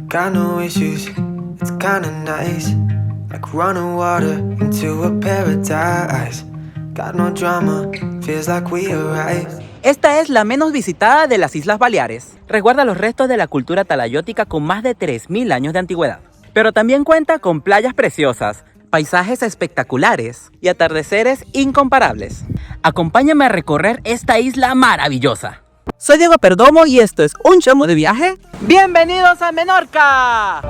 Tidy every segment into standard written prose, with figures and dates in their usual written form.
got no issues, it's kinda nice. Like running water into a paradise. Got no drama, feels like we arrived. Esta es la menos visitada de las Islas Baleares. Resguarda los restos de la cultura talayótica con más de 3000 años de antigüedad. Pero también cuenta con playas preciosas, paisajes espectaculares y atardeceres incomparables. Acompáñame a recorrer esta isla maravillosa. Soy Diego Perdomo y esto es un chamo de viaje. ¡Bienvenidos a Menorca!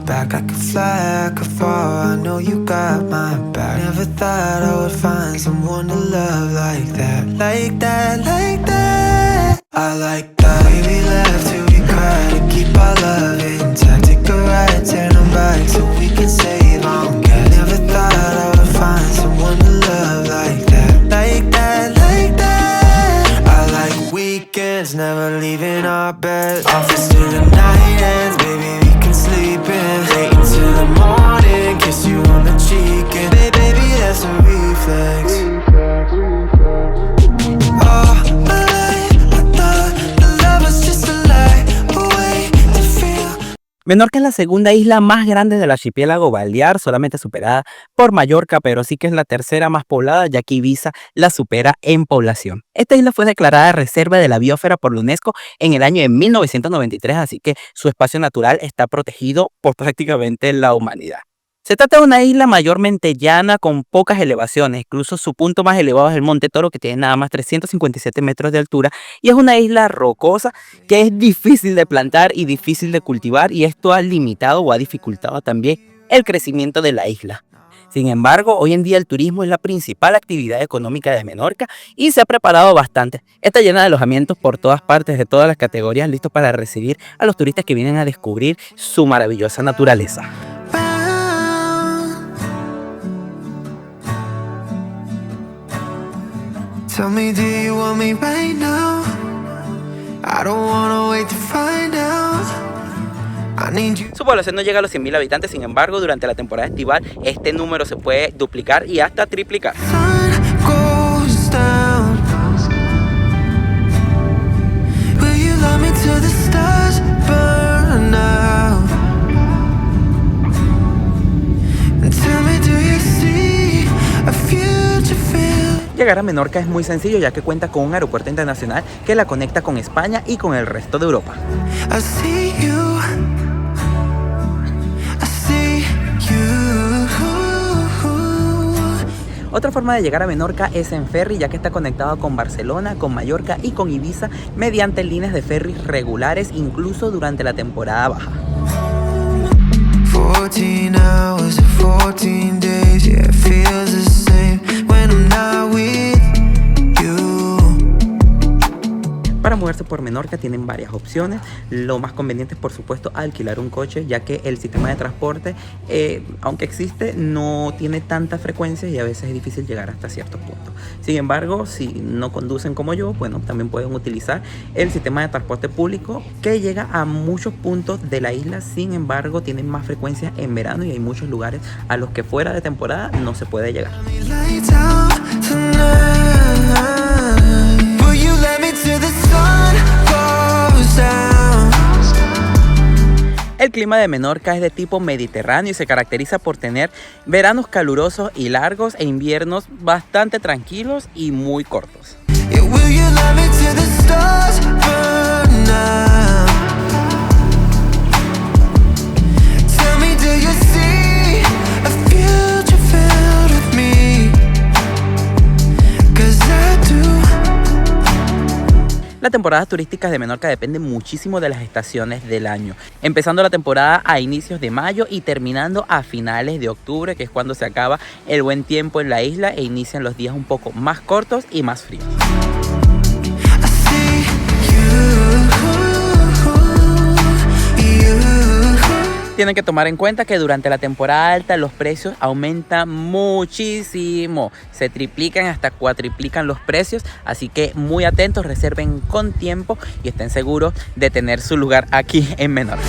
Back, I could fly, I could fall, I know you got my back. Never thought I would find someone to love like that. Like that, like that. I like that. We laugh till we cry to keep our love intact. Take a ride, turn them back so we can save on gas. Never thought I would find someone to love like that. Like that, like that. I like weekends, never leaving our bed. Office till the night ends, baby. Sleeping late into the morning, kiss you on the cheek, and baby, that's a reflex. Oh, I thought the love was just a lie, a way to feel. Menorca es la segunda isla más grande del archipiélago balear, solamente superada por Mallorca, pero sí que es la tercera más poblada, ya que Ibiza la supera en población. Esta isla fue declarada Reserva de la Biosfera por la UNESCO en el año de 1993, así que su espacio natural está protegido por prácticamente la humanidad. Se trata de una isla mayormente llana con pocas elevaciones, incluso su punto más elevado es el Monte Toro, que tiene nada más 357 metros de altura, y es una isla rocosa que es difícil de plantar y difícil de cultivar, y esto ha limitado o ha dificultado también el crecimiento de la isla. Sin embargo, hoy en día el turismo es la principal actividad económica de Menorca y se ha preparado bastante. Está llena de alojamientos por todas partes, de todas las categorías, listos para recibir a los turistas que vienen a descubrir su maravillosa naturaleza. Tell me, do you want me right now? I don't wanna wait to find out. I need you. Su población no llega a los 100.000 habitantes, sin embargo, durante la temporada estival este número se puede duplicar y hasta triplicar. Sun goes down. Will you love me till the stars burn out? And tell me, do you see a future feel? Llegar a Menorca es muy sencillo, ya que cuenta con un aeropuerto internacional que la conecta con España y con el resto de Europa. I see you. I see you. Otra forma de llegar a Menorca es en ferry, ya que está conectado con Barcelona, con Mallorca y con Ibiza mediante líneas de ferry regulares, incluso durante la temporada baja. 14 hours and 14 days, yeah, it feels the same when I'm not with you. Para moverse por Menorca tienen varias opciones. Lo más conveniente es, por supuesto, alquilar un coche, ya que el sistema de transporte, aunque existe, no tiene tanta frecuencia y a veces es difícil llegar hasta ciertos puntos. Sin embargo, si no conducen como yo, bueno, también pueden utilizar el sistema de transporte público que llega a muchos puntos de la isla. Sin embargo, tienen más frecuencia en verano y hay muchos lugares a los que fuera de temporada no se puede llegar. El clima de Menorca es de tipo mediterráneo y se caracteriza por tener veranos calurosos y largos e inviernos bastante tranquilos y muy cortos. Las temporadas turísticas de Menorca dependen muchísimo de las estaciones del año, empezando la temporada a inicios de mayo y terminando a finales de octubre, que es cuando se acaba el buen tiempo en la isla e inician los días un poco más cortos y más fríos. tienen que tomar en cuenta que durante la temporada alta los precios aumentan muchísimo. Se triplican hasta cuatriplican los precios. Así que muy atentos, reserven con tiempo y estén seguros de tener su lugar aquí en Menorca.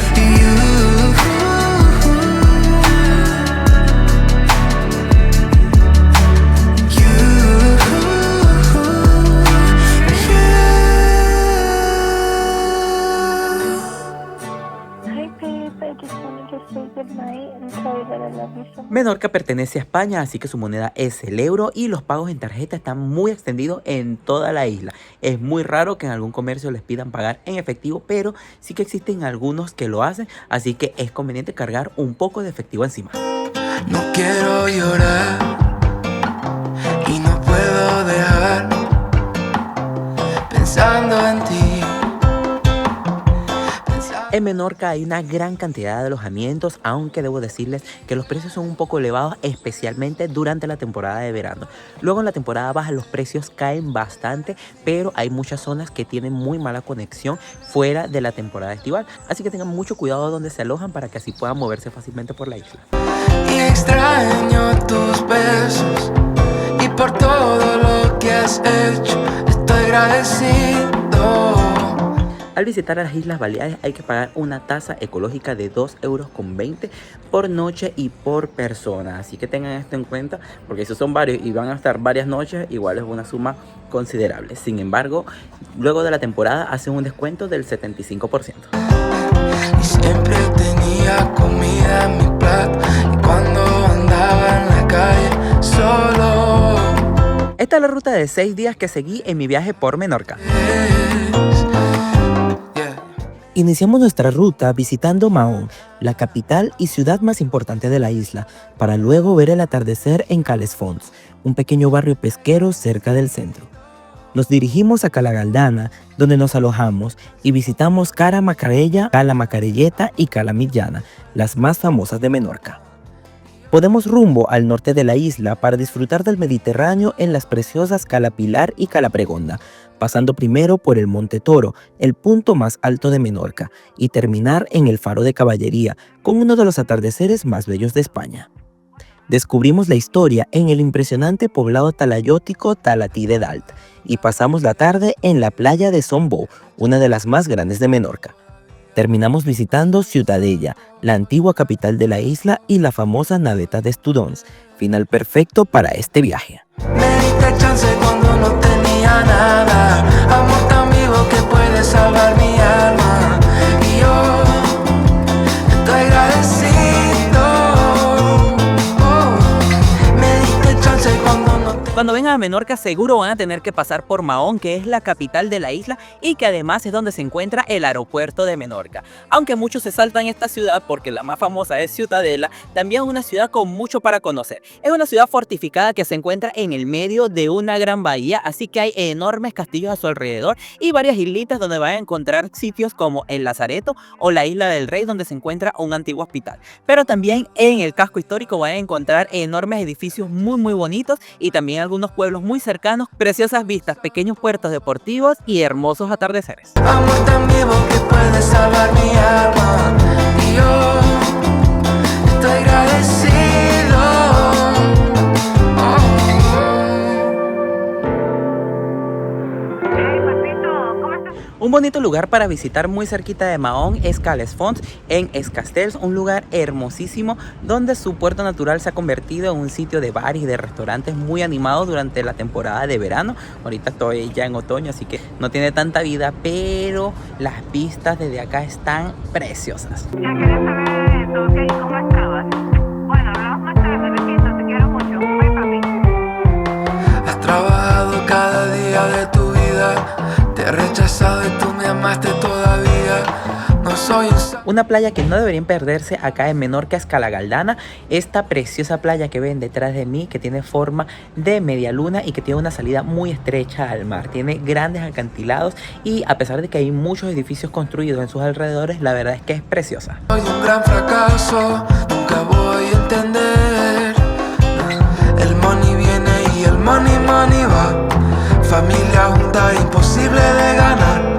Menorca pertenece a España, así que su moneda es el euro y los pagos en tarjeta están muy extendidos en toda la isla. Es muy raro que en algún comercio les pidan pagar en efectivo, pero sí que existen algunos que lo hacen, así que es conveniente cargar un poco de efectivo encima. No quiero llorar y no puedo dejar pensando en ti. En Menorca hay una gran cantidad de alojamientos, aunque debo decirles que los precios son un poco elevados, especialmente durante la temporada de verano. Luego en la temporada baja los precios caen bastante, pero hay muchas zonas que tienen muy mala conexión fuera de la temporada estival. Así que tengan mucho cuidado donde se alojan para que así puedan moverse fácilmente por la isla. Y extraño tus besos y por todo lo que has hecho estoy agradecido. Al visitar a las Islas Baleares hay que pagar una tasa ecológica de 2,20 € por noche y por persona. Así que tengan esto en cuenta, porque si son varios y van a estar varias noches, igual es una suma considerable. Sin embargo, luego de la temporada hacen un descuento del 75%. Y siempre tenía comida en mi plato y cuando andaba en la calle solo. Esta es la ruta de 6 días que seguí en mi viaje por Menorca. Iniciamos nuestra ruta visitando Mahón, la capital y ciudad más importante de la isla, para luego ver el atardecer en Cales Fonts, un pequeño barrio pesquero cerca del centro. Nos dirigimos a Cala Galdana, donde nos alojamos y visitamos Cara Macarella, Cala Macarelleta y Cala Mitjana, las más famosas de Menorca. Podemos rumbo al norte de la isla para disfrutar del Mediterráneo en las preciosas Cala Pilar y Cala Pregonda, pasando primero por el Monte Toro, el punto más alto de Menorca, y terminar en el Faro de Caballería, con uno de los atardeceres más bellos de España. Descubrimos la historia en el impresionante poblado talayótico Talatí de Dalt, y pasamos la tarde en la playa de Son Bou, una de las más grandes de Menorca. Terminamos visitando Ciutadella, la antigua capital de la isla y la famosa naveta de Estudons, final perfecto para este viaje. Me diste chance cuando no tenía nada, amor tan vivo que puede salvar mi alma. Y yo estoy agradecido. Me diste chance cuando no tenía. Cuando vengan a Menorca seguro van a tener que pasar por Mahón, que es la capital de la isla y que además es donde se encuentra el aeropuerto de Menorca. Aunque muchos se saltan esta ciudad porque la más famosa es Ciutadella, también es una ciudad con mucho para conocer. Es una ciudad fortificada que se encuentra en el medio de una gran bahía, así que hay enormes castillos a su alrededor y varias islitas donde van a encontrar sitios como el Lazareto o la Isla del Rey, donde se encuentra un antiguo hospital. Pero también en el casco histórico van a encontrar enormes edificios muy bonitos y también algunos pueblos muy cercanos, preciosas vistas, pequeños puertos deportivos y hermosos atardeceres. Amor tan vivo que puede salvar mi alma. Y yo estoy agradecido. Un bonito lugar para visitar muy cerquita de Mahón es Cales Fonts en Es Castells, un lugar hermosísimo donde su puerto natural se ha convertido en un sitio de bares y de restaurantes muy animados durante la temporada de verano. Ahorita estoy ya en otoño, así que no tiene tanta vida, pero las vistas desde acá están preciosas. Ya quería saber eso, ok, ¿cómo estabas? Bueno, hablamos más tarde, besito, te quiero mucho. Bye, papi. Has trabajado cada día de tu vida. Te he rechazado y tú me amaste todavía. No soy un... Una playa que no deberían perderse acá en Menorca es Cala Galdana, esta preciosa playa que ven detrás de mí, que tiene forma de media luna y que tiene una salida muy estrecha al mar. Tiene grandes acantilados y a pesar de que hay muchos edificios construidos en sus alrededores, la verdad es que es preciosa. Soy un gran fracaso, nunca voy a entender. El money viene y el money va. Familia junta, imposible de ganar.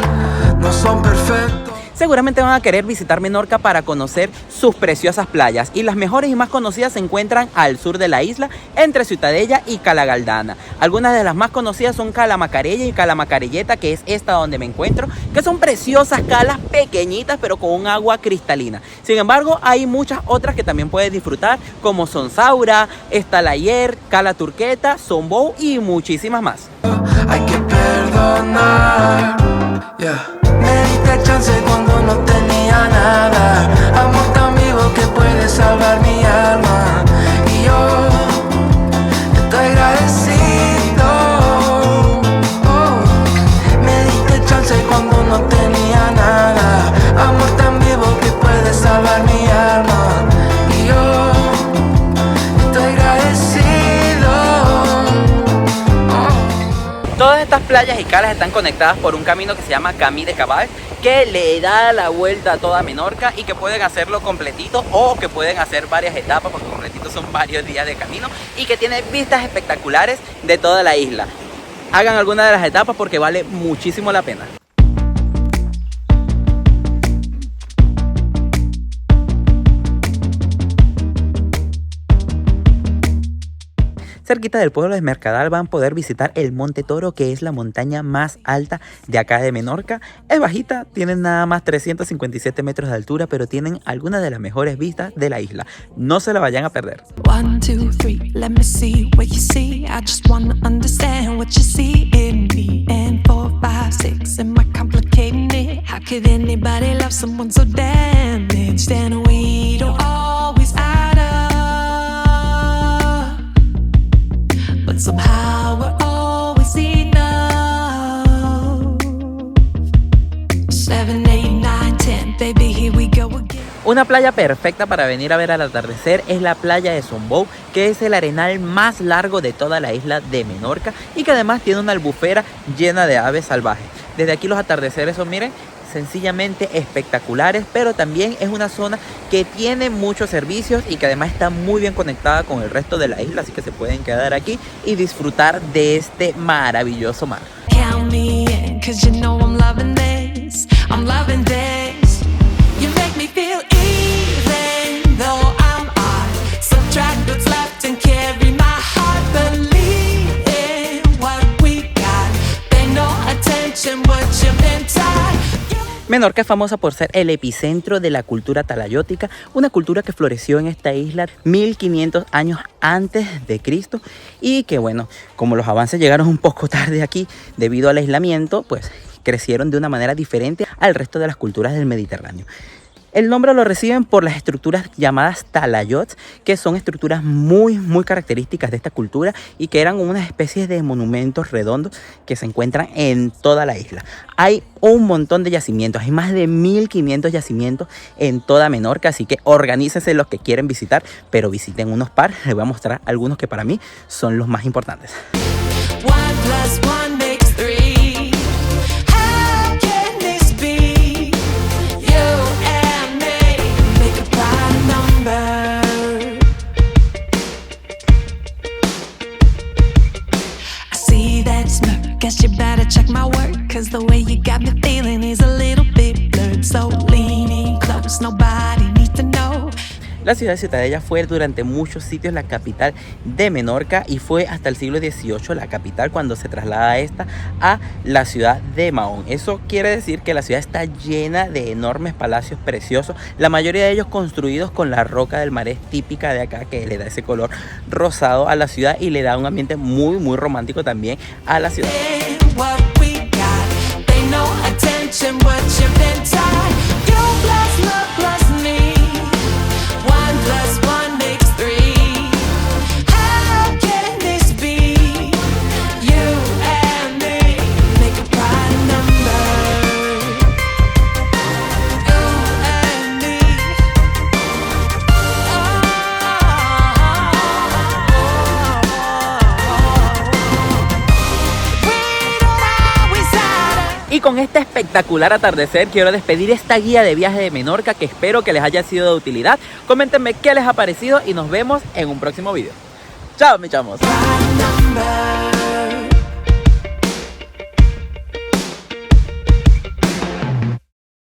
No son perfectos. seguramente van a querer visitar Menorca para conocer sus preciosas playas, y las mejores y más conocidas se encuentran al sur de la isla, entre Ciutadella y Cala Galdana. Algunas de las más conocidas son Cala Macarella y Cala Macarelleta, que es esta donde me encuentro, que son preciosas calas pequeñitas pero con un agua cristalina. Sin embargo, hay muchas otras que también puedes disfrutar, como son Saura, Estalayer, Cala Turqueta, Sombou y muchísimas más. Hay que perdonar, yeah. Me diste chance cuando no tenía nada, amor tan vivo que puede salvar mi alma, y yo estoy agradecido. Me diste chance cuando no tenía nada, amor tan vivo que puede salvar mi alma, y yo estoy agradecido. Todas estas playas y calas están conectadas por un camino que se llama Camí de Cabal, que le da la vuelta a toda Menorca, y que pueden hacerlo completito o que pueden hacer varias etapas, porque completito son varios días de camino, y que tiene vistas espectaculares de toda la isla. Hagan alguna de las etapas porque vale muchísimo la pena. Cerquita del pueblo de Mercadal van a poder visitar el Monte Toro, que es la montaña más alta de acá de Menorca. Es bajita, tienen nada más 357 metros de altura, pero tienen algunas de las mejores vistas de la isla. No se la vayan a perder. 1, 2, 3, let me see what you see. I just wanna understand what you see in me. And 4, 5, 6, am I complicating it? How could anybody love someone so damaged? And we don't always add up, but somehow we're always enough. 7, 8, 9, 10, baby, here we go again. Una playa perfecta para venir a ver al atardecer es la playa de Sombou, que es el arenal más largo de toda la isla de Menorca y que además tiene una albufera llena de aves salvajes. Desde aquí los atardeceres son, miren, sencillamente espectaculares, pero también es una zona que tiene muchos servicios y que además está muy bien conectada con el resto de la isla, así que se pueden quedar aquí y disfrutar de este maravilloso mar. Count me in, 'cause you know I'm loving this. I'm loving this. You make me feel even though I'm odd. Subtract what's left and carry my heart. Believe in what we got. Pay no attention what you've been taught. Menorca es famosa por ser el epicentro de la cultura talayótica, una cultura que floreció en esta isla 1500 años antes de Cristo y que, bueno, como los avances llegaron un poco tarde aquí debido al aislamiento, pues crecieron de una manera diferente al resto de las culturas del Mediterráneo. El nombre lo reciben por las estructuras llamadas talayots, que son estructuras muy características de esta cultura y que eran unas especies de monumentos redondos que se encuentran en toda la isla. Hay un montón de yacimientos, hay más de 1500 yacimientos en toda Menorca, así que organícense los que quieren visitar, pero visiten unos par. Les voy a mostrar algunos que para mí son los más importantes. 1 + 1 makes 3. How can this be? You and me make a prime number. I see that smirk, guess you better check my work, 'cause the way you got me feeling is a little bit blurred. So leaning close, nobody needs to know. La ciudad de Ciutadella fue durante muchos sitios la capital de Menorca y fue hasta el siglo XVIII la capital cuando se traslada esta a la ciudad de Mahón. Eso quiere decir que la ciudad está llena de enormes palacios preciosos, la mayoría de ellos construidos con la roca del marés típica de acá, que le da ese color rosado a la ciudad y le da un ambiente muy romántico también a la ciudad. What we got, pay no attention what you've been taught. You plus love plus me. 1 + 1 makes 3. How can this be? You and me make a prime number. You and me. We don't always add up. Y con este espectacular atardecer quiero despedir esta guía de viaje de Menorca, que espero que les haya sido de utilidad. Coméntenme qué les ha parecido y nos vemos en un próximo video. Chao, mis chamos. Prime number.